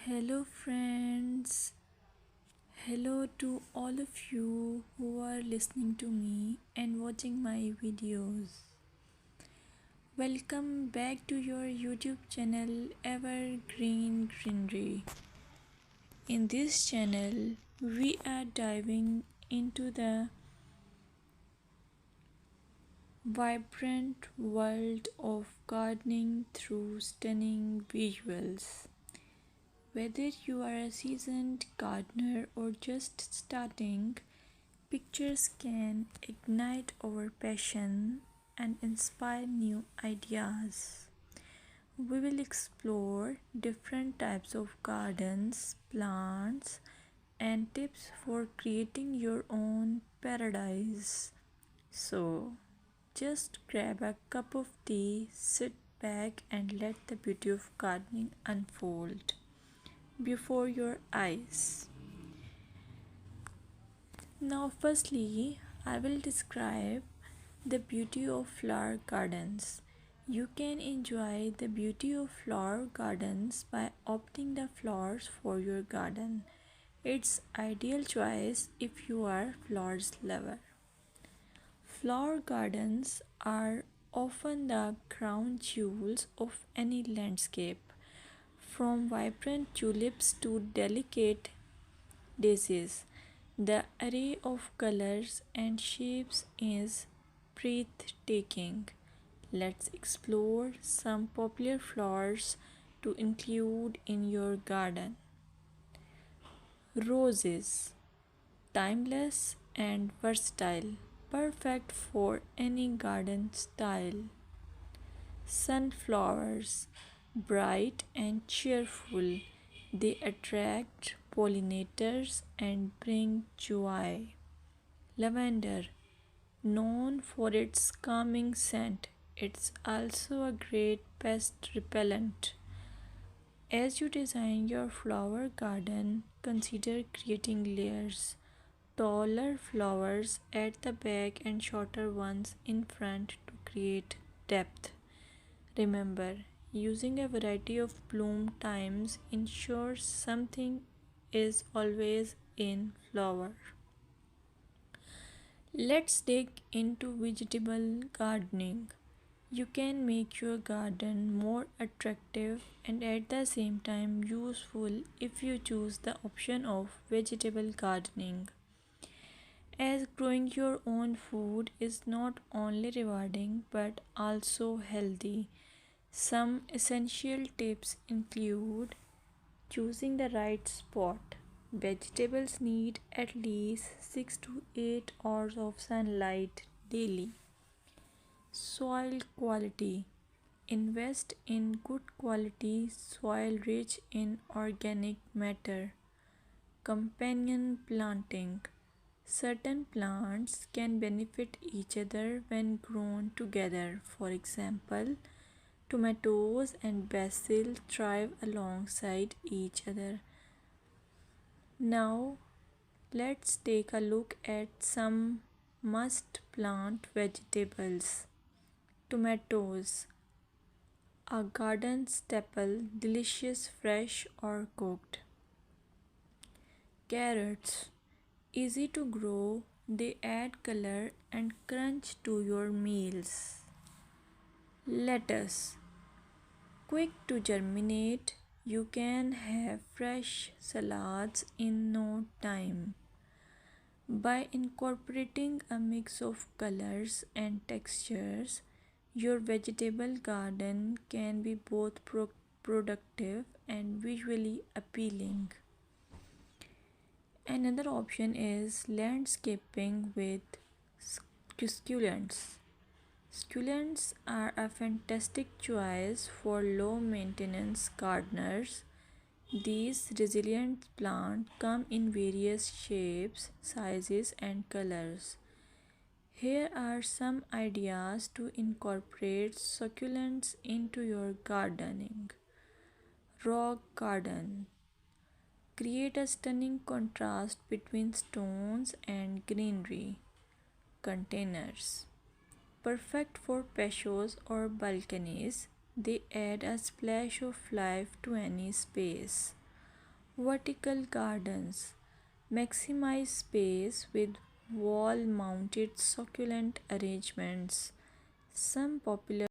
Hello, friends. Hello to all of you who are listening to me and watching my videos. Welcome back to your YouTube channel Evergreen Greenery. In this channel, we are diving into the vibrant world of gardening through stunning visuals. Whether you are a seasoned gardener or just starting, pictures can ignite our passion and inspire new ideas. We will explore different types of gardens, plants, and tips for creating your own paradise. So, just grab a cup of tea, sit back, and let the beauty of gardening unfold before your eyes. Now, firstly, I will describe the beauty of flower gardens. You can enjoy the beauty of flower gardens by opting the flowers for your garden. It's ideal choice if you are flowers lover. Flower gardens are often the crown jewels of any landscape, from vibrant tulips to delicate daisies. The array of colors and shapes is breathtaking. Let's explore some popular flowers to include in your garden. Roses, timeless and versatile, perfect for any garden style. Sunflowers, bright and cheerful, they attract pollinators and bring joy. Lavender, known for its calming scent, it's also a great pest repellent. As you design your flower garden, consider creating layers. Taller flowers at the back and shorter ones in front to create depth. Remember, using a variety of bloom times ensures something is always in flower. Let's dig into vegetable gardening. You can make your garden more attractive and at the same time useful if you choose the option of vegetable gardening. As growing your own food is not only rewarding but also healthy. Some essential tips include choosing the right spot. Vegetables need at least 6 to 8 hours of sunlight daily. Soil quality. Invest in good quality soil rich in organic matter. Companion planting. Certain plants can benefit each other when grown together. For example, tomatoes and basil thrive alongside each other. Now, let's take a look at some must plant vegetables. Tomatoes, a garden staple, delicious fresh or cooked. Carrots, easy to grow, they add color and crunch to your meals. Lettuce, quick to germinate, you can have fresh salads in no time. By incorporating a mix of colors and textures, your vegetable garden can be both productive and visually appealing. Another option is landscaping with succulents. Succulents are a fantastic choice for low maintenance gardeners. These resilient plants come in various shapes, sizes, and colors. Here are some ideas to incorporate succulents into your gardening. Rock garden. Create a stunning contrast between stones and greenery. Containers. Perfect for patios or balconies, they add a splash of life to any space. Vertical gardens maximize space with wall mounted succulent arrangements. Some popular